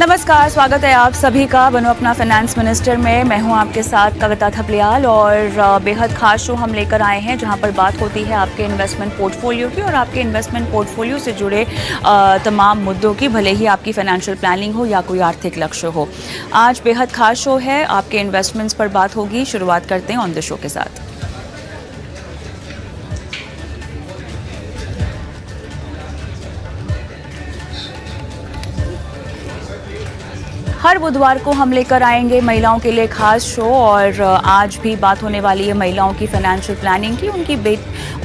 नमस्कार, स्वागत है आप सभी का बनो अपना फाइनेंस मिनिस्टर में। मैं हूं आपके साथ कविता थपलियाल और बेहद खास शो हम लेकर आए हैं जहां पर बात होती है आपके इन्वेस्टमेंट पोर्टफोलियो की और आपके इन्वेस्टमेंट पोर्टफोलियो से जुड़े तमाम मुद्दों की, भले ही आपकी फाइनेंशियल प्लानिंग हो या कोई आर्थिक लक्ष्य हो। आज बेहद खास शो है, आपके इन्वेस्टमेंट्स पर बात होगी। शुरुआत करते हैं ऑन द शो के साथ। हर बुधवार को हम लेकर आएंगे महिलाओं के लिए खास शो और आज भी बात होने वाली है महिलाओं की फाइनेंशियल प्लानिंग की।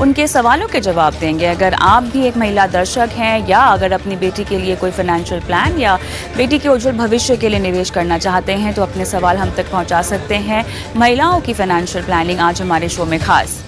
उनके सवालों के जवाब देंगे। अगर आप भी एक महिला दर्शक हैं या अगर अपनी बेटी के लिए कोई फाइनेंशियल प्लान या बेटी के उज्जवल भविष्य के लिए निवेश करना चाहते हैं तो अपने सवाल हम तक पहुंचा सकते हैं। महिलाओं की फाइनेंशियल प्लानिंग आज हमारे शो में खास।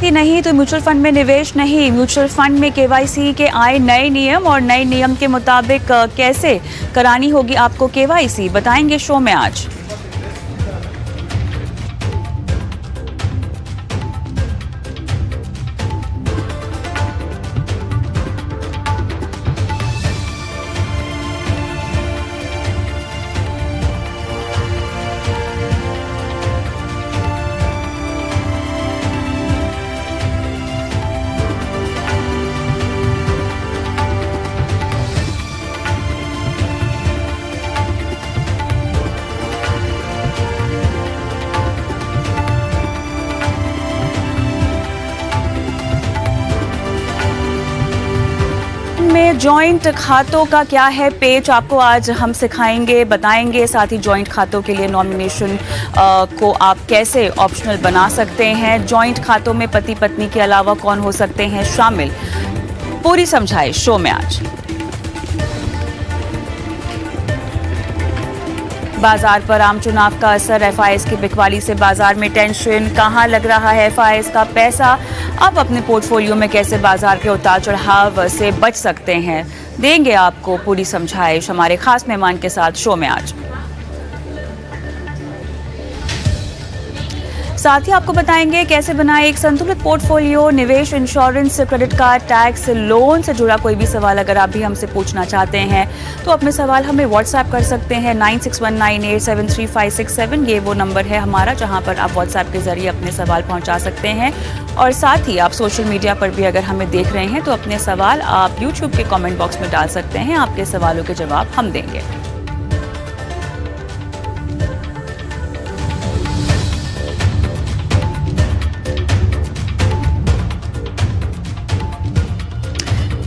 नहीं तो म्यूचुअल फंड में निवेश नहीं। म्यूचुअल फंड में केवाईसी के आए नए नियम और नए नियम के मुताबिक कैसे करानी होगी आपको केवाईसी, बताएंगे शो में आज। में जॉइंट खातों का क्या है पेच, आपको आज हम सिखाएंगे, बताएंगे। साथ ही जॉइंट खातों के लिए नॉमिनेशन को आप कैसे ऑप्शनल बना सकते हैं। जॉइंट खातों में पति पत्नी के अलावा कौन हो सकते हैं शामिल, पूरी समझाइश शो में आज। बाजार पर आम चुनाव का असर, एफआईएस की बिकवाली से बाजार में टेंशन, कहां लग रहा है एफआईएस का पैसा, आप अपने पोर्टफोलियो में कैसे बाजार के उतार चढ़ाव से बच सकते हैं, देंगे आपको पूरी समझाइश हमारे खास मेहमान के साथ शो में आज। साथ ही आपको बताएंगे कैसे बनाएं एक संतुलित पोर्टफोलियो। निवेश, insurance, credit card, tax, loan से जुड़ा कोई भी सवाल अगर आप भी हमसे पूछना चाहते हैं तो अपने सवाल हमें व्हाट्सएप कर सकते हैं 9619873567। ये वो नंबर है हमारा जहां पर आप व्हाट्सएप के जरिए अपने सवाल पहुंचा सकते हैं। और साथ ही आप सोशल मीडिया पर भी अगर हमें देख रहे हैं तो अपने सवाल आप यूट्यूब के कॉमेंट बॉक्स में डाल सकते हैं। आपके सवालों के जवाब हम देंगे।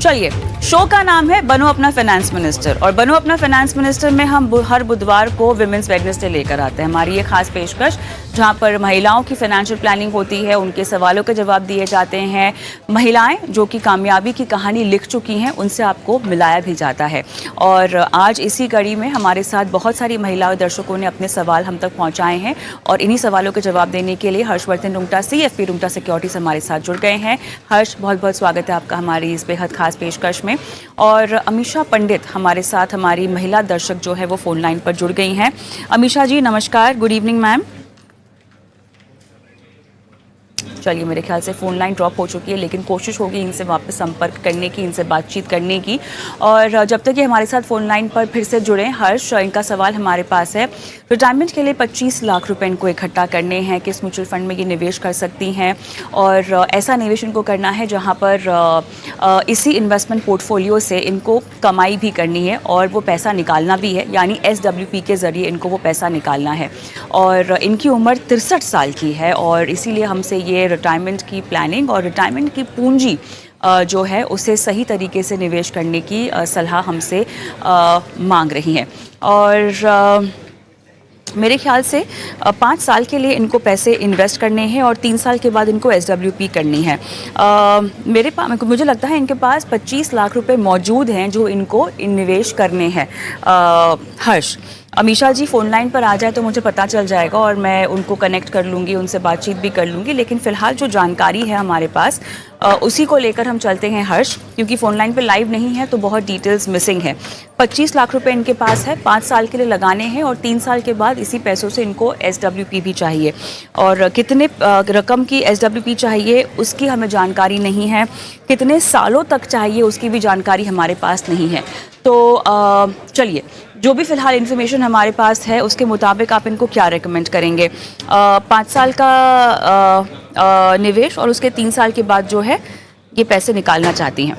चलिए, शो का नाम है बनो अपना फाइनेंस मिनिस्टर और बनो अपना फाइनेंस मिनिस्टर में हम हर बुधवार को विमेंस वेडनेसडे लेकर आते हैं। हमारी ये खास पेशकश जहां पर महिलाओं की फाइनेंशियल प्लानिंग होती है, उनके सवालों के जवाब दिए जाते हैं। महिलाएं जो कि कामयाबी की कहानी लिख चुकी हैं उनसे आपको मिलाया भी जाता है। और आज इसी कड़ी में हमारे साथ बहुत सारी महिला दर्शकों ने अपने सवाल हम तक पहुँचाए हैं और इन्हीं सवालों के जवाब देने के लिए हर्षवर्धन रुंगटा CFP रुंगटा सिक्योरिटीज हमारे साथ जुड़ गए हैं। हर्ष, बहुत बहुत स्वागत है आपका हमारी इस बेहद खास पेशकश में। और अमीषा पंडित हमारे साथ, हमारी महिला दर्शक जो है वो फोन लाइन पर जुड़ गई हैं। अमीषा जी नमस्कार, गुड इवनिंग मैम। चलिए, मेरे ख्याल से फ़ोन लाइन ड्रॉप हो चुकी है, लेकिन कोशिश होगी इनसे वापस संपर्क करने की, इनसे बातचीत करने की। और जब तक ये हमारे साथ फ़ोन लाइन पर फिर से जुड़े, हर्ष, इनका सवाल हमारे पास है। रिटायरमेंट के लिए 25 लाख रुपए इनको इकट्ठा करने हैं, किस म्यूचुअल फंड में ये निवेश कर सकती हैं और ऐसा निवेश इनको करना है जहाँ पर इसी इन्वेस्टमेंट पोर्टफोलियो से इनको कमाई भी करनी है और वो पैसा निकालना भी है, यानी SWP के ज़रिए इनको वो पैसा निकालना है। और इनकी उम्र 63 साल की है और इसीलिए हमसे ये रिटायरमेंट की प्लानिंग और रिटायरमेंट की पूंजी जो है उसे सही तरीके से निवेश करने की सलाह हमसे मांग रही हैं। और मेरे ख्याल से 5 साल के लिए इनको पैसे इन्वेस्ट करने हैं और 3 साल के बाद इनको SWP करनी है। मुझे लगता है इनके पास 25 लाख रुपए मौजूद हैं जो इनको निवेश करने हैं। हर्ष, अमीषा जी फ़ोन लाइन पर आ जाए तो मुझे पता चल जाएगा और मैं उनको कनेक्ट कर लूँगी, उनसे बातचीत भी कर लूँगी। लेकिन फ़िलहाल जो जानकारी है हमारे पास उसी को लेकर हम चलते हैं हर्ष, क्योंकि फोन लाइन पे लाइव नहीं है तो बहुत डिटेल्स मिसिंग है। 25 लाख रुपए इनके पास है, 5 साल के लिए लगाने हैं और 3 साल के बाद इसी पैसों से इनको SWP भी चाहिए। और कितने रकम की SWP चाहिए उसकी हमें जानकारी नहीं है, कितने सालों तक चाहिए उसकी भी जानकारी हमारे पास नहीं है। तो चलिए, जो भी फिलहाल इन्फॉर्मेशन हमारे पास है उसके मुताबिक आप इनको क्या रेकमेंड करेंगे? 5 साल का निवेश और उसके 3 साल के बाद जो है ये पैसे निकालना चाहती हैं।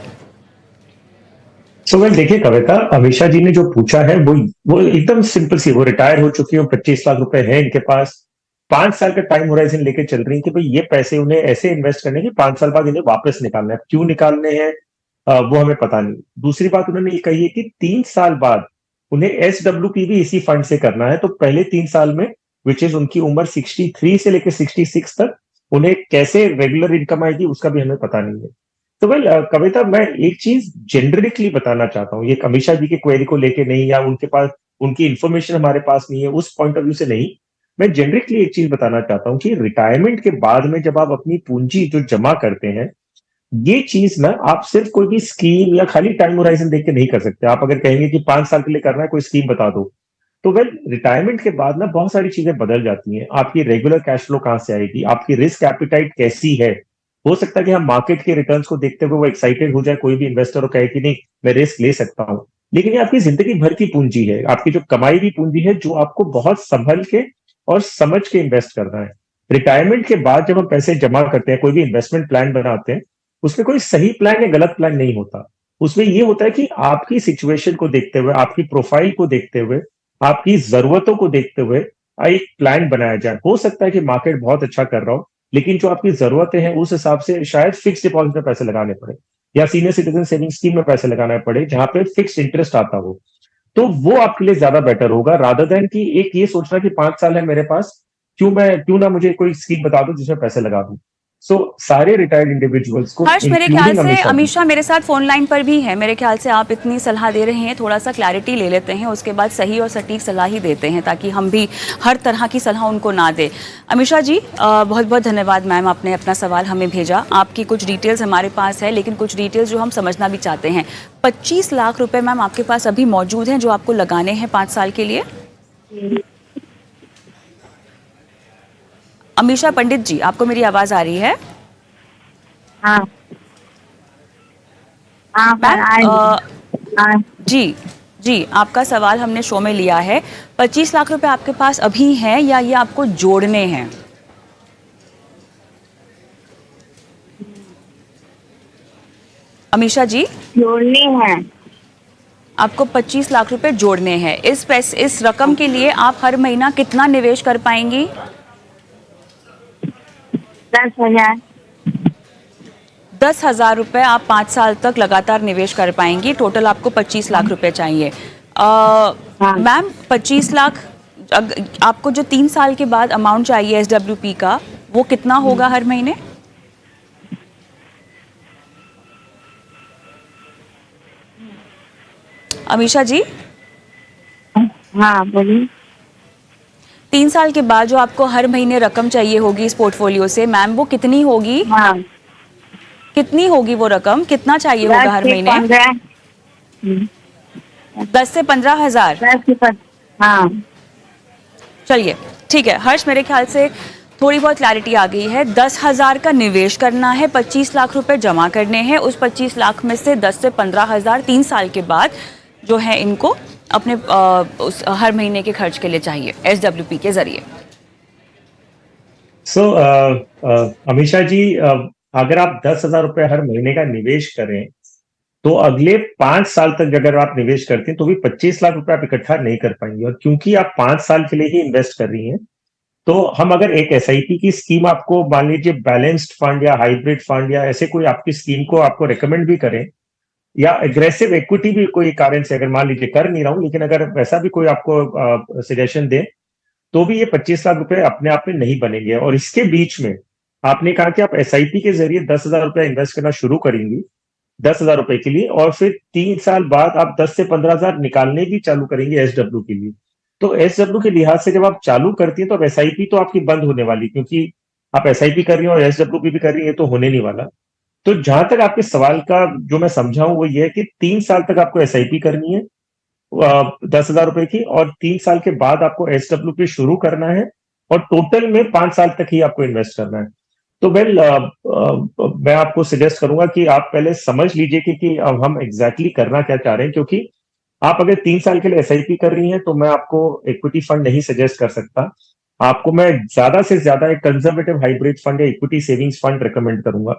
वेल देखिए कविता, अमीषा जी ने जो पूछा है वो एकदम सिंपल सी, वो रिटायर हो चुकी है, 25 लाख रुपए है इनके पास, 5 साल का टाइम होराइजन लेके चल रही है कि भाई ये पैसे उन्हें ऐसे इन्वेस्ट करने के 5 साल बाद इन्हें वापस निकालना है। क्यों निकालने हैं वो हमें पता नहीं। दूसरी बात उन्होंने ये कही है कि 3 साल बाद उन्हें SWP भी इसी फंड से करना है। तो पहले 3 साल में, विच इज उनकी उम्र 63 से लेकर 66 तक, उन्हें कैसे रेगुलर इनकम आएगी उसका भी हमें पता नहीं है। तो वेल कविता, मैं एक चीज जेनरिकली बताना चाहता हूँ, ये अमीषा जी के क्वेरी को लेके नहीं, या उनके पास उनकी इंफॉर्मेशन हमारे पास नहीं है उस पॉइंट ऑफ व्यू से नहीं। मैं जेनरिकली एक चीज बताना चाहता हूँ कि रिटायरमेंट के बाद में जब आप अपनी पूंजी जो जमा करते हैं, ये चीज ना आप सिर्फ कोई भी स्कीम या खाली टाइम होराइजन देख के नहीं कर सकते। आप अगर कहेंगे कि 5 साल के लिए करना है, कोई स्कीम बता दो, तो वेल रिटायरमेंट के बाद ना बहुत सारी चीजें बदल जाती हैं। आपकी रेगुलर कैश फ्लो कहां से आएगी, आपकी रिस्क एपिटाइट कैसी है। हो सकता है कि हम मार्केट के रिटर्न्स को देखते हुए वो एक्साइटेड हो जाए, कोई भी इन्वेस्टर, और कहे कि नहीं मैं रिस्क ले सकता हूं, लेकिन ये आपकी जिंदगी भर की पूंजी है, आपकी जो कमाई हुई पूंजी है, जो आपको बहुत संभल के और समझ के इन्वेस्ट करना है। रिटायरमेंट के बाद जब हम पैसे जमा करते हैं, कोई भी इन्वेस्टमेंट प्लान बनाते हैं, उसमें कोई सही प्लान या गलत प्लान नहीं होता। उसमें ये होता है कि आपकी सिचुएशन को देखते हुए, आपकी प्रोफाइल को देखते हुए, आपकी जरूरतों को देखते हुए एक प्लान बनाया जाए। हो सकता है कि मार्केट बहुत अच्छा कर रहा हो, लेकिन जो आपकी जरूरतें हैं उस हिसाब से शायद फिक्स डिपॉजिट में पैसे लगाने पड़े, या सीनियर सिटीजन सेविंग स्कीम में पैसे लगाना पड़े जहां पे फिक्स इंटरेस्ट आता हो। तो वो आपके लिए ज्यादा बेटर होगा, रादर देन कि एक ये सोचना कि 5 साल है मेरे पास, क्यों ना मुझे कोई स्कीम बता दो जिसमें पैसे लगा दूं। सो सारे रिटायर्ड इंडिविजुअल्स को, हर्ष, मेरे ख्याल इंक्लूडिंग से अमीषा मेरे साथ फोन लाइन पर भी है। मेरे ख्याल से आप इतनी सलाह दे रहे हैं, थोड़ा सा क्लैरिटी ले लेते हैं, उसके बाद सही और सटीक सलाह ही देते हैं, ताकि हम भी हर तरह की सलाह उनको ना दें। अमीषा जी, बहुत बहुत धन्यवाद मैम, आपने अपना सवाल हमें भेजा। आपकी कुछ डिटेल्स हमारे पास है, लेकिन कुछ डिटेल्स जो हम समझना भी चाहते हैं। 25 लाख रुपए मैम आपके पास अभी मौजूद हैं जो आपको लगाने हैं 5 साल के लिए? अमीषा पंडित जी, आपको मेरी आवाज आ रही है? हाँ हाँ मैम, जी जी, आपका सवाल हमने शो में लिया है। 25 लाख रुपए आपके पास अभी हैं या ये आपको जोड़ने हैं? अमीषा जी, जोड़ने हैं। आपको 25 लाख रुपए जोड़ने हैं। इस रकम के लिए आप हर महीना कितना निवेश कर पाएंगी? 10,000। 10,000 रुपए आप 5 साल तक लगातार निवेश कर पाएंगी। टोटल आपको 25 लाख रुपए चाहिए। मैम, 25 लाख आपको जो 3 साल के बाद अमाउंट चाहिए SWP का, वो कितना होगा हर महीने? अमीषा जी, हाँ बोलिए। 3 साल के बाद जो आपको हर महीने रकम चाहिए होगी इस पोर्टफोलियो से, मैम वो कितनी होगी? हाँ, कितनी होगी वो रकम, कितना चाहिए होगा हर महीने? 10 से 15,000। हाँ, चलिए ठीक है हर्ष, मेरे ख्याल से थोड़ी बहुत क्लैरिटी आ गई है। 10,000 का निवेश करना है, 25 लाख रुपए जमा करने हैं। उस 25 लाख में से 10 से 15,000 3 साल के बाद जो है इनको अपने हर महीने के खर्च के लिए चाहिए SWP के जरिए। अमीषा जी, अगर आप 10,000 रुपए हर महीने का निवेश करें, तो अगले 5 साल तक अगर आप निवेश करते हैं तो भी 25 लाख रुपए आप इकट्ठा नहीं कर पाएंगे। और क्योंकि आप 5 साल के लिए ही इन्वेस्ट कर रही हैं, तो हम अगर एक SIP की स्कीम आपको, मान लीजिए बैलेंस्ड फंड या हाइब्रिड फंड या ऐसे कोई आपकी स्कीम को आपको रेकमेंड भी करें, या एग्रेसिव इक्विटी भी कोई कारण से, अगर मान लीजिए कर नहीं रहा हूं, लेकिन अगर वैसा भी कोई आपको सजेशन दे, तो भी ये 25 लाख रुपए अपने आप में नहीं बनेंगे। और इसके बीच में आपने कहा कि आप SIP के जरिए 10,000 रुपए इन्वेस्ट करना शुरू करेंगी 10,000 रुपए के लिए, और फिर 3 साल बाद आप 10 से 15,000 निकालने भी चालू करेंगे SW के लिए। तो SW के लिहाज से जब आप चालू करती हैं तो अब SIP तो आपकी बंद होने वाली, क्योंकि आप SIP कर रही हैं और SWP भी कर रही है, तो होने नहीं वाला। तो जहां तक आपके सवाल का जो मैं समझा हूं वो ये है कि 3 साल तक आपको एसआईपी करनी है 10,000 रुपए की, और 3 साल के बाद आपको एसडब्ल्यूपी शुरू करना है, और टोटल में 5 साल तक ही आपको इन्वेस्ट करना है। तो मैं आपको सजेस्ट करूंगा कि आप पहले समझ लीजिए कि अब हम एग्जैक्टली करना क्या चाह रहे हैं, क्योंकि आप अगर 3 साल के लिए एसआईपी कर रही हैं तो मैं आपको इक्विटी फंड नहीं सजेस्ट कर सकता। आपको मैं ज्यादा से ज्यादा एक कंजर्वेटिव हाइब्रिड फंड या इक्विटी सेविंग्स फंड रिकमेंड करूंगा,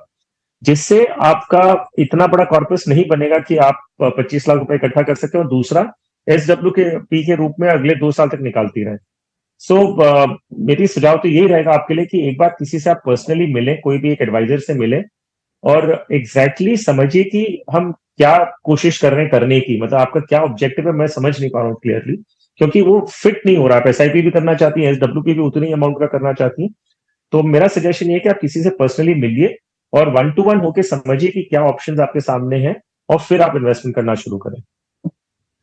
जिससे आपका इतना बड़ा कॉर्पस नहीं बनेगा कि आप 25 लाख रुपए इकट्ठा कर सकते हो और दूसरा एसडब्ल्यू के पी के रूप में अगले 2 साल तक निकालती रहे। सो मेरी सुझाव तो यही रहेगा आपके लिए कि एक बार किसी से आप पर्सनली मिलें, कोई भी एक एडवाइजर से मिलें, और एग्जैक्टली समझिए कि हम क्या कोशिश कर रहे हैं करने की, मतलब आपका क्या ऑब्जेक्टिव है, मैं समझ नहीं पा रहा हूँ क्लियरली, क्योंकि वो फिट नहीं हो रहा है। आप एसआईपी भी करना चाहती हैं, एसडब्ल्यू भी उतनी अमाउंट का करना चाहती हैं, तो मेरा सजेशन ये है कि आप किसी से पर्सनली मिलिए और 1 to 1 होके समझिए कि क्या ऑप्शंस आपके सामने हैं, और फिर आप इन्वेस्टमेंट करना शुरू करें।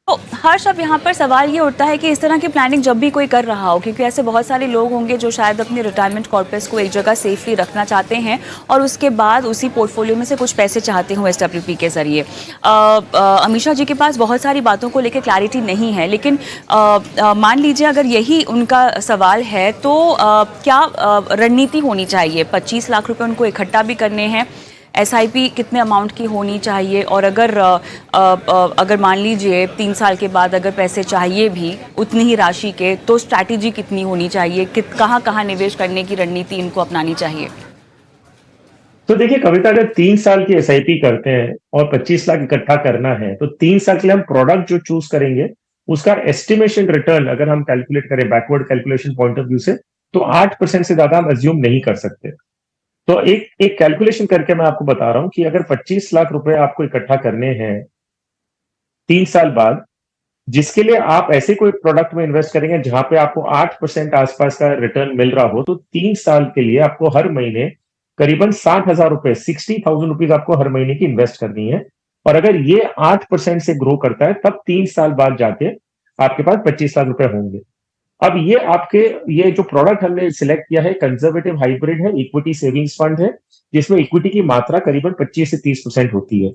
तो हर्ष, अब यहाँ पर सवाल ये उठता है कि इस तरह की प्लानिंग जब भी कोई कर रहा हो, क्योंकि ऐसे बहुत सारे लोग होंगे जो शायद अपने रिटायरमेंट कॉर्पस को एक जगह सेफली रखना चाहते हैं और उसके बाद उसी पोर्टफोलियो में से कुछ पैसे चाहते हो एसडब्ल्यूपी के जरिए। अमीषा जी के पास बहुत सारी बातों को लेकर क्लैरिटी नहीं है, लेकिन मान लीजिए अगर यही उनका सवाल है तो क्या रणनीति होनी चाहिए? 25 लाख रुपए उनको इकट्ठा भी करने हैं, एसआईपी कितने अमाउंट की होनी चाहिए, और अगर मान लीजिए 3 साल के बाद अगर पैसे चाहिए भी उतनी ही राशि के, तो स्ट्रैटेजी कितनी होनी चाहिए, कहाँ कहाँ निवेश करने की रणनीति इनको अपनानी चाहिए? तो देखिए कविता, अगर 3 साल की एसआईपी करते हैं और 25 लाख इकट्ठा करना है, तो 3 साल के लिए हम प्रोडक्ट जो चूज करेंगे उसका एस्टिमेशन रिटर्न अगर हम कैलकुलेट करें backward calculation point of view से, तो 8% से ज्यादा हम अज्यूम नहीं कर सकते। तो एक एक कैलकुलेशन करके मैं आपको बता रहा हूं कि अगर 25 लाख रुपए आपको इकट्ठा करने हैं 3 साल बाद, जिसके लिए आप ऐसे कोई प्रोडक्ट में इन्वेस्ट करेंगे जहां पे आपको 8% आसपास का रिटर्न मिल रहा हो, तो 3 साल के लिए आपको हर महीने करीबन 60,000 रुपए, 60,000 रुपीज आपको हर महीने की इन्वेस्ट करनी है। और अगर ये 8% से ग्रो करता है, तब 3 साल बाद जाके आपके पास 25 लाख रुपए होंगे। अब ये जो प्रोडक्ट हमने सिलेक्ट किया है कंजर्वेटिव हाइब्रिड है, इक्विटी सेविंग्स फंड है, जिसमें इक्विटी की मात्रा करीबन 25 से 30% होती है।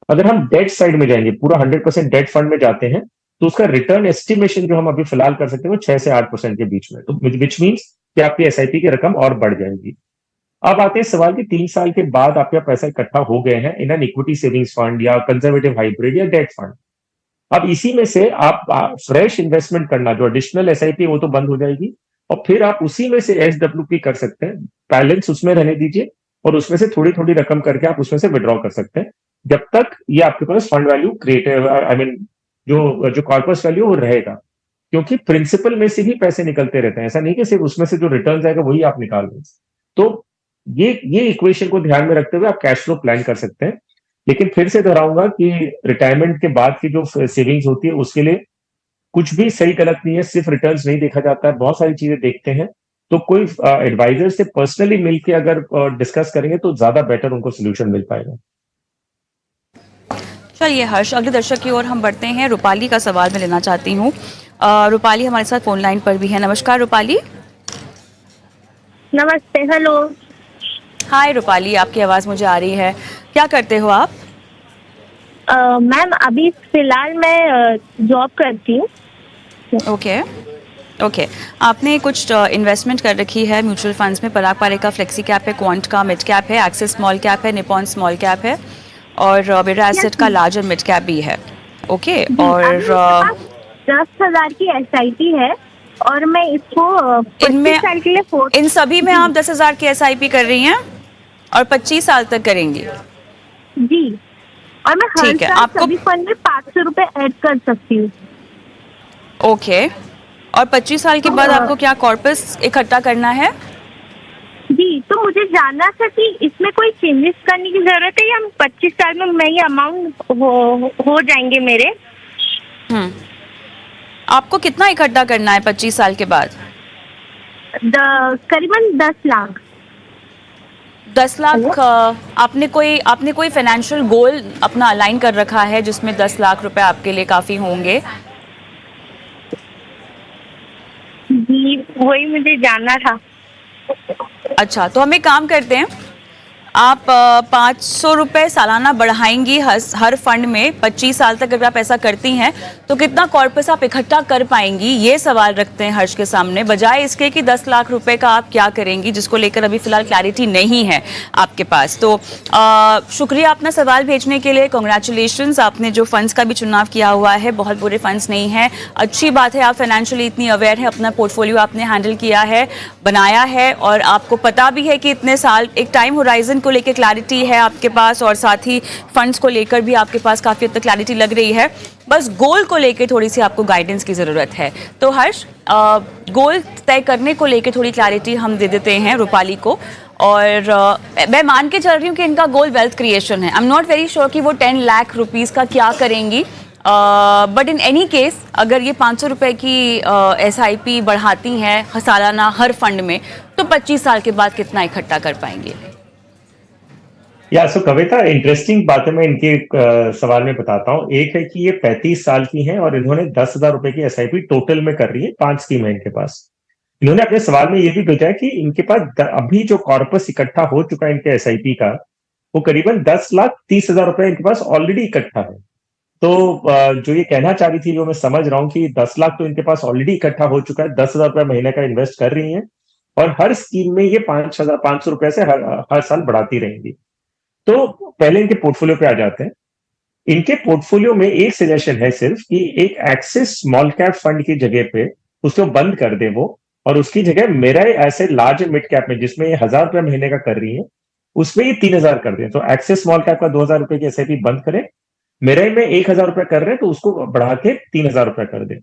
अगर हम डेट साइड में जाएंगे, पूरा 100% डेट फंड में जाते हैं, तो उसका रिटर्न एस्टिमेशन जो हम अभी फिलहाल कर सकते हैं वो 6 से 8% के बीच में, तो विच मीन्स कि आपकी एसआईपी की रकम और बढ़ जाएगी। अब आते हैं सवाल कि 3 साल के बाद आपका पैसा इकट्ठा हो गए हैं in an equity savings fund या कंजर्वेटिव हाइब्रिड या डेट फंड। अब इसी में से आप फ्रेश इन्वेस्टमेंट करना, जो एडिशनल एसआईपी वो तो बंद हो जाएगी, और फिर आप उसी में से एसडब्ल्यूपी कर सकते हैं। बैलेंस उसमें रहने दीजिए और उसमें से थोड़ी थोड़ी रकम करके आप उसमें से विड्रॉ कर सकते हैं, जब तक ये आपके पास fund value create, I mean जो जो कॉर्पस वैल्यू वो रहेगा, क्योंकि प्रिंसिपल में से भी पैसे निकलते रहते हैं। ऐसा नहीं कि सिर्फ उसमें से जो रिटर्न आएगा वही आप निकाल रहे हैं। तो ये इक्वेशन को ध्यान में रखते हुए आप कैश फ्लो प्लान कर सकते हैं। लेकिन फिर से दोहराऊंगा कि रिटायरमेंट के बाद की जो सेविंग्स होती है उसके लिए कुछ भी सही गलत नहीं है, सिर्फ रिटर्न्स नहीं देखा जाता है, बहुत सारी चीजें देखते हैं। तो कोई एडवाइजर से पर्सनली मिलकर अगर डिस्कस करेंगे तो ज्यादा बेटर उनको सोल्यूशन मिल पाएगा। चलिए हर्ष, अगले दर्शक की ओर हम बढ़ते हैं। रूपाली का सवाल मैं लेना चाहती हूँ। रूपाली हमारे साथ फोन लाइन पर भी है। नमस्कार रूपाली। नमस्ते। हेलो। हाय रूपाली, आपकी आवाज़ मुझे आ रही है। क्या करते हो आप? मैम अभी फिलहाल मैं जॉब करती हूँ। Okay okay. आपने कुछ इन्वेस्टमेंट कर रखी है म्यूचुअल फंड्स में। पराग पारेख का फ्लेक्सी कैप है, क्वांट का मिड कैप है, एक्सिस स्मॉल कैप है, निपॉन स्मॉल कैप है, और बेरा एसेट का लार्ज और मिड कैप भी है। ओके। और 10,000 की एसआईपी है और मैं इसको इनमें 25 साल के लिए इन सभी में आप 10,000 की एसआईपी कर रही हैं और 25 साल तक करेंगी? जी। और मैं हर ठीक है, साल आपको सभी फंड में 500 रुपए ऐड कर सकती हूँ। ओके। और 25 साल के बाद आपको क्या कॉर्पस इकट्ठा करना है? जी, तो मुझे जानना था कि इसमें कोई चेंजेस करने की जरूरत है या हम 25 साल में मैं ये अमाउंट हो जाएंगे मेरे? आपको कितना इकट्ठा करना है 25 साल के बाद? करीबन 10 लाख। 10 लाख। आपने कोई फाइनेंशियल गोल अपना अलाइन कर रखा है जिसमें 10 लाख रुपए आपके लिए काफी होंगे? जी, वही मुझे जानना था। अच्छा, तो हम एक काम करते हैं। आप 500 रुपये सालाना बढ़ाएंगी हर फंड में 25 साल तक अगर आप ऐसा करती हैं तो कितना कॉर्पस आप इकट्ठा कर पाएंगी, ये सवाल रखते हैं हर्ष के सामने, बजाय इसके कि 10 लाख रुपए का आप क्या करेंगी, जिसको लेकर अभी फिलहाल क्लैरिटी नहीं है आपके पास। तो शुक्रिया अपना सवाल भेजने के लिए, कॉन्ग्रेचुलेशंस, आपने जो फंड्स का भी चुनाव किया हुआ है, बहुत बुरे फंड्स नहीं हैं, अच्छी बात है, आप फाइनेंशियली इतनी अवेयर है, अपना पोर्टफोलियो आपने हैंडल किया है, बनाया है, और आपको पता भी है कि इतने साल एक टाइम होराइजन को लेकर क्लैरिटी है आपके पास, और साथ ही फंड्स को लेकर भी आपके पास काफ़ी हद तक क्लैरिटी लग रही है। बस गोल को लेकर थोड़ी सी आपको गाइडेंस की ज़रूरत है। तो हर्ष, गोल तय करने को लेकर थोड़ी क्लैरिटी हम दे देते हैं रूपाली को, और मैं मान के चल रही हूँ कि इनका गोल वेल्थ क्रिएशन है। I am not very sure कि वो 10 लाख रुपीज़ का क्या करेंगी, बट इन एनी केस अगर ये 500 रुपये की SIP बढ़ाती हैं सालाना हर फंड में, तो 25 साल के बाद कितना इकट्ठा कर पाएंगे? सो कविता, इंटरेस्टिंग बातें मैं इनके सवाल में बताता हूँ। एक है कि ये 35 साल की हैं और इन्होंने 10,000 रुपए की SIP टोटल में कर रही है, 5 स्कीम है इनके पास। इन्होंने अपने सवाल में ये भी भेजा है कि इनके पास अभी जो कॉर्पस इकट्ठा हो चुका है इनके SIP का, वो करीबन 10,30,000 रुपए इनके पास ऑलरेडी इकट्ठा है। तो जो ये कहना चाह रही थी, वो मैं समझ रहा हूँ कि 10 लाख तो इनके पास ऑलरेडी इकट्ठा हो चुका है, 10,000 रुपए महीने का इन्वेस्ट कर रही हैं, और हर स्कीम में ये 5,500 रुपए से हर साल बढ़ाती रहेंगी। तो पहले इनके पोर्टफोलियो पे आ जाते हैं। इनके पोर्टफोलियो में एक सजेशन है सिर्फ कि एक एक्सिस स्मॉल कैप फंड की जगह पे उसको बंद कर दे वो, और उसकी जगह मेरा ऐसे लार्ज मिड कैप में, जिसमें ये 1,000 रुपए महीने का कर रही है, उसमें ये 3,000 कर दें। तो एक्सिस स्मॉल कैप का 2,000 रुपए की SIP बंद करें, मेरे में 1,000 रुपए कर रहे हैं तो उसको बढ़ा के 3,000 रुपए कर दें।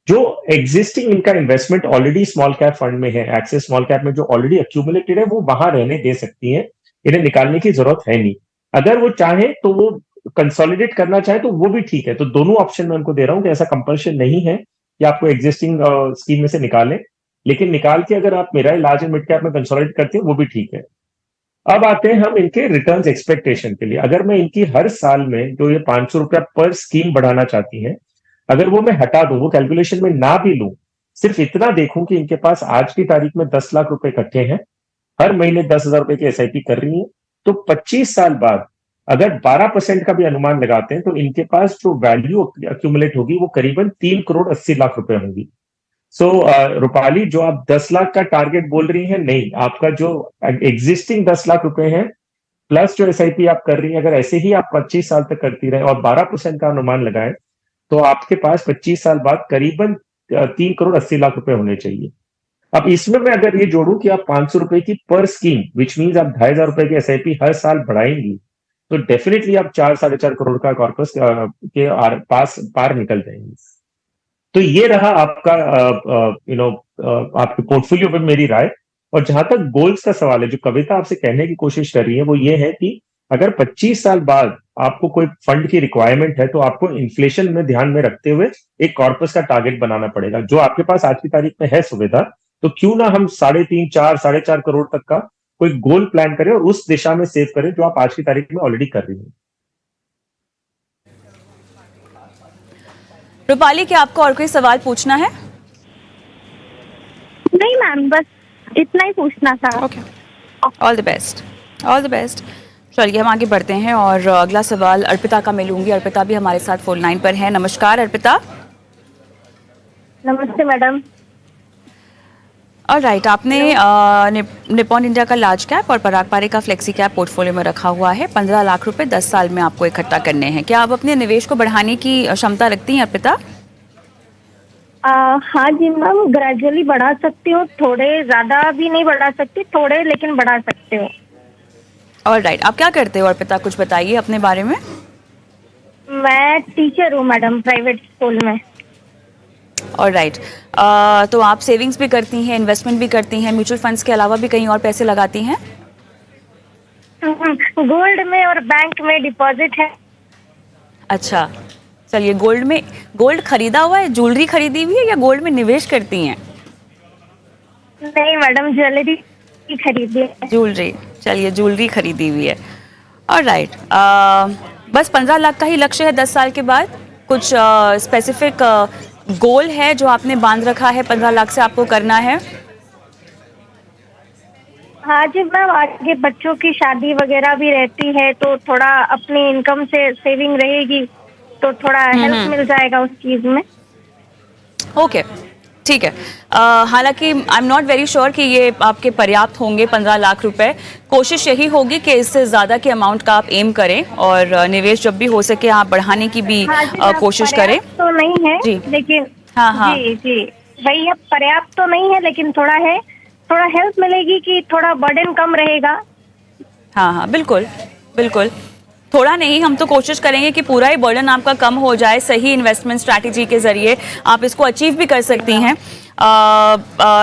जो एग्जिस्टिंग इनका investment already small cap fund में है, एक्सिस स्मॉल कैप में जो ऑलरेडी एक्यूमुलेटेड है, वो वहां रहने दे सकती है, इन्हें निकालने की जरूरत है नहीं। अगर वो चाहे तो वो कंसोलिडेट करना चाहे तो वो भी ठीक है। तो दोनों ऑप्शन मैं उनको दे रहा हूं कि ऐसा कंपल्शन नहीं है कि आपको एग्जिस्टिंग स्कीम में से निकालें, लेकिन निकाल के अगर आप मेरा लार्ज एंड मिड कैप में कंसोलिडेट करते हैं वो भी ठीक है। अब आते हैं हम इनके रिटर्न्स एक्सपेक्टेशन के लिए। अगर मैं इनकी हर साल में जो ये 500 रुपया पर स्कीम बढ़ाना चाहती हैं, अगर वो मैं हटा दूं, वो कैलकुलेशन में ना भी लूं, सिर्फ इतना देखूं कि इनके पास आज की तारीख में 10 लाख रुपए इकट्ठे हैं, हर महीने 10,000 रुपए की SIP कर रही है, तो 25 साल बाद अगर 12% का भी अनुमान लगाते हैं तो इनके पास जो वैल्यू अक्यूमुलेट होगी वो करीबन 3,80,00,000 रुपए होंगी। सो रूपाली, जो आप 10 लाख का टारगेट बोल रही हैं, नहीं, आपका जो एग्जिस्टिंग 10 लाख रुपए हैं प्लस जो SIP आप कर रही हैं, अगर ऐसे ही आप 25 साल तक करती रहे और 12% का अनुमान लगाएं, तो आपके पास 25 साल बाद करीबन 3,80,00,000 रुपए होने चाहिए। अब इसमें मैं अगर ये जोड़ूं कि आप 500 रुपए की पर स्कीम, विच मीन्स आप 2,500 रुपए की SIP हर साल बढ़ाएंगी, तो डेफिनेटली आप 4-4.5 करोड़ का कॉर्पस के पास पार निकल जाएंगी। तो ये रहा आपका आपके पोर्टफोलियो पे मेरी राय। और जहां तक गोल्स का सवाल है, जो कविता आपसे कहने की कोशिश कर रही है, वो ये है कि अगर 25 साल बाद आपको कोई फंड की रिक्वायरमेंट है तो आपको इन्फ्लेशन में ध्यान में रखते हुए एक कॉर्पस का टारगेट बनाना पड़ेगा। जो आपके पास आज की तारीख में है सुविधा, तो क्यों ना हम 3.5, 4, 4.5 करोड़ तक का कोई गोल प्लान करें और उस दिशा में सेव करें जो आप आज की तारीख में ऑलरेडी कर रही हैं। रूपाली, क्या आपको और कोई सवाल पूछना है? नहीं मैम, बस इतना ही पूछना था। Okay, all the best, all the best. चलिए हम आगे बढ़ते हैं और अगला सवाल अर्पिता का मैं लूंगी। अर्पिता भी हमारे साथ फोन लाइन पर है। नमस्कार अर्पिता। नमस्ते मैडम। ऑलराइट, आपने निप्पॉन इंडिया का लार्ज कैप और पराग पारे का फ्लेक्सी कैप पोर्टफोलियो में रखा हुआ है। 15 लाख रुपए 10 साल में आपको इकट्ठा करने हैं। क्या आप अपने निवेश को बढ़ाने की क्षमता रखती हैं अर्पिता? हाँ जी मैम, ग्रेजुअली बढ़ा सकती हूँ, थोड़े ज्यादा भी नहीं बढ़ा सकती, थोड़े लेकिन बढ़ा सकते हो। ऑलराइट, आप क्या करते हो अर्पिता, कुछ बताइए अपने बारे में। मैं टीचर हूँ मैडम, प्राइवेट स्कूल में। ऑलराइट, तो आप सेविंग्स भी करती हैं, इन्वेस्टमेंट भी करती हैं, म्यूचुअल फंड्स के अलावा भी कहीं और पैसे लगाती हैं? गोल्ड में और बैंक में डिपॉजिट है। अच्छा, चलिए, गोल्ड खरीदा हुआ है, ज्वेलरी खरीदी हुई है, या गोल्ड में निवेश करती हैं? नहीं मैडम, ज्वेलरी खरीदी है। ज्वेलरी, चलिए ज्वेलरी खरीदी हुई है। ऑलराइट, बस 15 लाख का ही लक्ष्य है 10 साल के बाद? कुछ स्पेसिफिक गोल है जो आपने बांध रखा है 15 लाख से आपको करना है? हाँ जी मैम, आगे बच्चों की शादी वगैरह भी रहती है तो थोड़ा अपनी इनकम से सेविंग रहेगी तो थोड़ा हेल्प मिल जाएगा उस चीज में। ओके, ठीक है। हालांकि I am not very sure कि ये आपके पर्याप्त होंगे 15 लाख रुपए। कोशिश यही होगी कि इससे ज़्यादा के अमाउंट का आप एम करें और निवेश जब भी हो सके आप बढ़ाने की भी हाँ जी मैम, कोशिश करें। पर्याप्त तो नहीं है जी लेकिन हाँ हाँ जी जी वही है, पर्याप्त तो नहीं है लेकिन थोड़ा है, थोड़ा हेल्प मिलेगी कि थोड़ा बर्डन कम रहेगा। हाँ हाँ, बिल्कुल बिल्कुल। थोड़ा नहीं, हम तो कोशिश करेंगे कि पूरा ही बर्डन आपका कम हो जाए। सही इन्वेस्टमेंट स्ट्रैटेजी के जरिए आप इसको अचीव भी कर सकती हैं।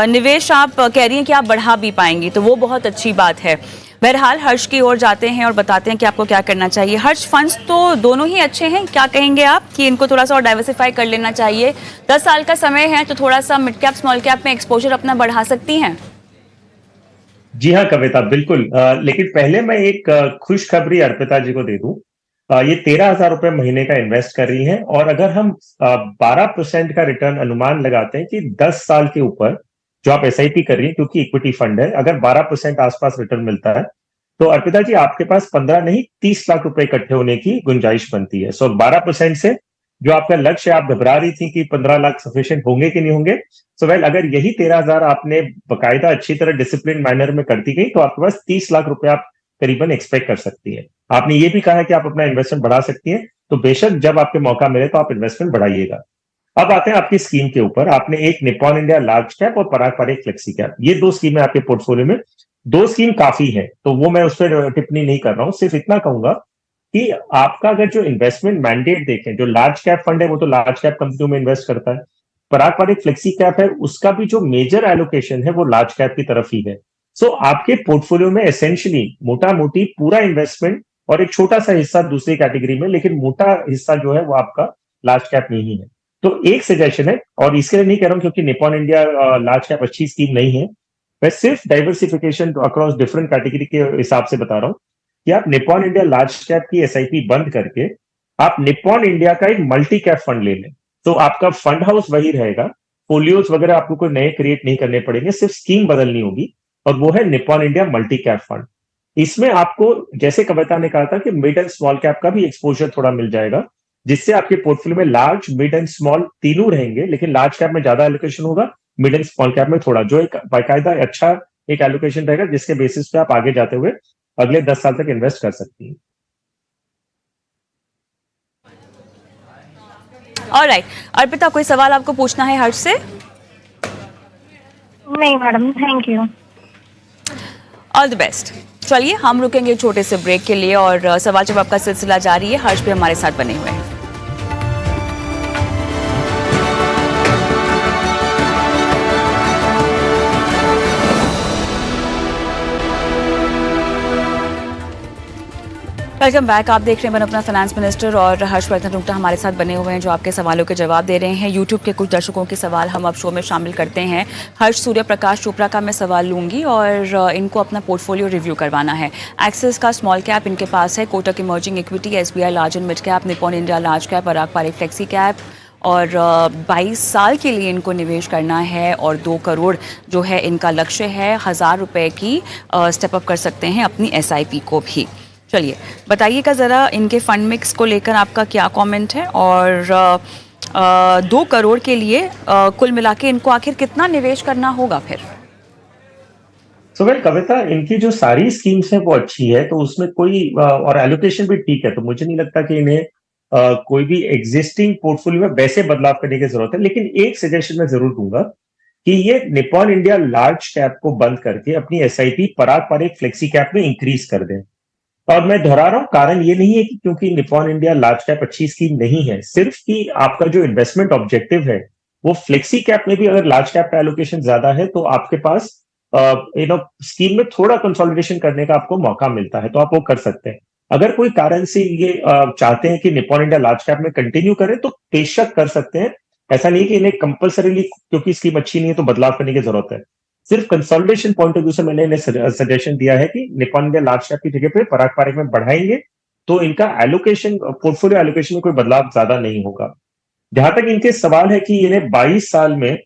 निवेश आप कह रही हैं कि आप बढ़ा भी पाएंगी, तो वो बहुत अच्छी बात है। बहरहाल हर्ष की ओर जाते हैं और बताते हैं कि आपको क्या करना चाहिए। हर्ष, फंड्स तो दोनों ही अच्छे हैं, क्या कहेंगे आप कि इनको थोड़ा सा और डाइवर्सिफाई कर लेना चाहिए? 10 साल का समय है तो थोड़ा सा मिड कैप स्मॉल कैप में एक्सपोजर अपना बढ़ा सकती हैं। जी हाँ कविता, बिल्कुल। लेकिन पहले मैं एक खुशखबरी अर्पिता जी को दे दूं। ये 13,000 रुपए महीने का इन्वेस्ट कर रही हैं, और अगर हम 12% का रिटर्न अनुमान लगाते हैं कि 10 साल के ऊपर जो आप एसआईपी कर रही हैं, क्योंकि इक्विटी फंड है, अगर 12% आसपास रिटर्न मिलता है तो अर्पिता जी आपके पास 15 नहीं 30 लाख रुपए इकट्ठे होने की गुंजाइश बनती है। सो 12% से जो आपका लक्ष्य, आप घबरा रही थी कि 15 लाख सफिशिएंट होंगे कि नहीं होंगे, सो वेल अगर यही 13,000 आपने बकायदा अच्छी तरह डिसिप्लिन मैनर में करती गई तो आपके पास 30 लाख रुपए आप करीबन एक्सपेक्ट कर सकती है। आपने ये भी कहा है कि आप अपना इन्वेस्टमेंट बढ़ा सकती है, तो बेशक जब आपके मौका मिले तो आप इन्वेस्टमेंट बढ़ाइएगा। अब आते हैं आपकी स्कीम के ऊपर। आपने एक निप्पॉन इंडिया लार्ज कैप और पराग पर एक फ्लेक्सी कैप, ये दो स्कीमें आपके पोर्टफोलियो में। दो स्कीम काफी है, तो वो मैं उस पर टिप्पणी नहीं कर रहा हूं। सिर्फ इतना कहूंगा कि आपका अगर जो इन्वेस्टमेंट मैंडेट देखें, जो लार्ज कैप फंड है वो तो लार्ज कैप कंपनियों में इन्वेस्ट करता है। पराग पर एक फ्लेक्सी कैप है, उसका भी जो मेजर एलोकेशन है वो लार्ज कैप की तरफ ही है। सो आपके पोर्टफोलियो में एसेंशियली मोटा मोटी पूरा इन्वेस्टमेंट और एक छोटा सा हिस्सा दूसरी कैटेगरी में, लेकिन मोटा हिस्सा जो है वो आपका लार्ज कैप में ही है। तो एक सजेशन है, और इसके लिए नहीं कह रहा हूं क्योंकि निप्पॉन इंडिया लार्ज कैप अच्छी स्कीम नहीं है, मैं सिर्फ डाइवर्सिफिकेशन अक्रॉस डिफरेंट कैटेगरी के हिसाब से बता रहा हूं कि आप निप्पॉन इंडिया लार्ज कैप की एसआईपी बंद करके आप निप्पॉन इंडिया का एक मल्टी कैप फंड ले लें। तो आपका फंड हाउस वही रहेगा, फोलियोज वगैरह आपको कोई नए क्रिएट नहीं करने पड़ेंगे, सिर्फ स्कीम बदलनी होगी, और वो है Nippon India multi cap fund. इसमें आपको, जैसे कविता ने कहा था, कि मिड एंड स्मॉल कैप का भी एक्सपोजर थोड़ा मिल जाएगा, जिससे आपके पोर्टफोलियो में लार्ज मिड एंड स्मॉल तीनों रहेंगे, लेकिन लार्ज कैप में ज्यादा एलोकेशन होगा, मिड एंड स्मॉल कैप में थोड़ा, जो एक बाकायदा अच्छा एक एलोकेशन रहेगा, जिसके बेसिस पे आप आगे जाते हुए अगले 10 साल तक इन्वेस्ट कर सकती हैं। ऑलराइट, अर्पिता, कोई सवाल आपको पूछना है हर्ष से? नहीं madam, thank you. All the best. चलिए हम रुकेंगे छोटे से ब्रेक के लिए और सवाल जवाब का सिलसिला जारी है। हर्ष भी हमारे साथ बने हुए हैं। Welcome back. आप देख रहे हैं वन अपना फाइनेंस मिनिस्टर, और हर्षवर्धन रुंगटा हमारे साथ बने हुए हैं जो आपके सवालों के जवाब दे रहे हैं। यूट्यूब के कुछ दर्शकों के सवाल हम अब शो में शामिल करते हैं। हर्ष सूर्य प्रकाश चोपड़ा का मैं सवाल लूंगी और इनको अपना पोर्टफोलियो रिव्यू करवाना है। एक्सिस का स्मॉल कैप इनके पास है, Kotak emerging equity, SBI large and mid cap, Nippon India large cap, Parag Parekh flexi cap, और 22 साल के लिए इनको निवेश करना है और 2 करोड़ जो है इनका लक्ष्य है। 1,000 रुपये की स्टेप अप कर सकते हैं अपनी एसआईपी को भी। चलिए बताइएगा ज़रा इनके फंड मिक्स को लेकर आपका क्या कमेंट है, और 2 करोड़ के लिए कुल मिला के इनको आखिर कितना निवेश करना होगा फिर? सो वेल कविता, इनकी जो सारी स्कीम्स है वो अच्छी है, तो उसमें कोई और एलोकेशन भी ठीक है, तो मुझे नहीं लगता कि इन्हें कोई भी एग्जिस्टिंग पोर्टफोलियो में वैसे बदलाव करने की जरूरत है। लेकिन एक सजेशन मैं जरूर दूंगा कि ये निप्पॉन इंडिया लार्ज कैप को बंद करके अपनी एसआईपी पराग पारेख फ्लेक्सी कैप में इंक्रीज कर दें। और मैं दोहरा रहा हूं, कारण ये नहीं है कि क्योंकि निप्पॉन इंडिया लार्ज कैप अच्छी स्कीम नहीं है, सिर्फ कि आपका जो इन्वेस्टमेंट ऑब्जेक्टिव है वो फ्लेक्सी कैप में भी अगर लार्ज कैप का एलोकेशन ज्यादा है तो आपके पास स्कीम में थोड़ा कंसोलिडेशन करने का आपको मौका मिलता है, तो आप वो कर सकते हैं। अगर कोई कारण से ये चाहते हैं कि निप्पॉन इंडिया लार्ज कैप में कंटिन्यू करें तो बेशक कर सकते हैं। ऐसा नहीं है कि इन्हें कंपलसरीली क्योंकि स्कीम अच्छी नहीं है तो बदलाव करने की जरूरत है। सिर्फ कंसोलिडेशन पॉइंट ऑफ व्यू से मैंने इन्हें सजेशन दिया है कि निप्पॉन इंडिया लार्ज कैप की जगह पे पराग पारेख में बढ़ाएंगे तो इनका एलोकेशन, पोर्टफोलियो एलोकेशन में कोई बदलाव ज्यादा नहीं होगा। जहां तक इनके सवाल है कि इन्हें 22 साल में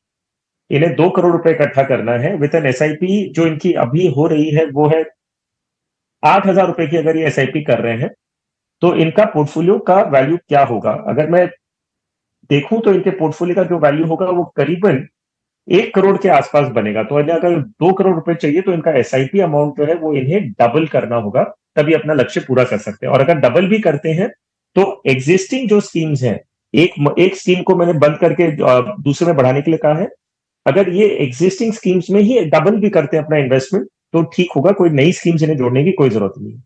इन्हें 2 करोड़ रुपए इकट्ठा करना है विद एन एसआईपी जो इनकी अभी हो रही है वो है 8,000 रुपए की। अगर ये एसआईपी कर रहे हैं तो इनका पोर्टफोलियो का वैल्यू क्या होगा? अगर मैं देखूं तो इनके पोर्टफोलियो का जो वैल्यू होगा वो करीबन 1 करोड़ के आसपास बनेगा। तो इन्हें अगर 2 करोड़ रुपए चाहिए तो इनका एसआईपी अमाउंट जो है वो इन्हें डबल करना होगा, तभी अपना लक्ष्य पूरा कर सकते हैं। और अगर डबल भी करते हैं तो एग्जिस्टिंग जो स्कीम्स हैं, एक स्कीम को मैंने बंद करके दूसरे में बढ़ाने के लिए कहा है। अगर ये एग्जिस्टिंग स्कीम्स में ही डबल भी करते हैं अपना इन्वेस्टमेंट तो ठीक होगा, कोई नई स्कीम्स इन्हें जोड़ने की कोई जरूरत नहीं है।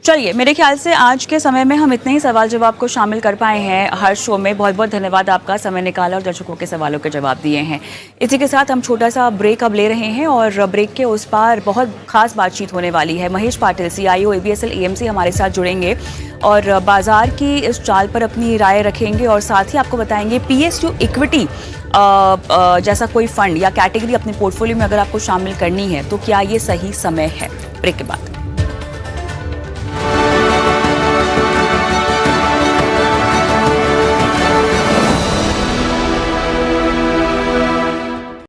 चलिए, मेरे ख्याल से आज के समय में हम इतने ही सवाल जवाब को शामिल कर पाए हैं हर शो में। बहुत बहुत धन्यवाद आपका, समय निकाला और दर्शकों के सवालों के जवाब दिए हैं। इसी के साथ हम छोटा सा ब्रेक अब ले रहे हैं और ब्रेक के उस पार बहुत खास बातचीत होने वाली है। Mahesh Patil, CIO ABSL AMC हमारे साथ जुड़ेंगे और बाजार की इस चाल पर अपनी राय रखेंगे और साथ ही आपको बताएंगे PSU इक्विटी जैसा कोई फंड या कैटेगरी अपने पोर्टफोलियो में अगर आपको शामिल करनी है तो क्या ये सही समय है। ब्रेक के बाद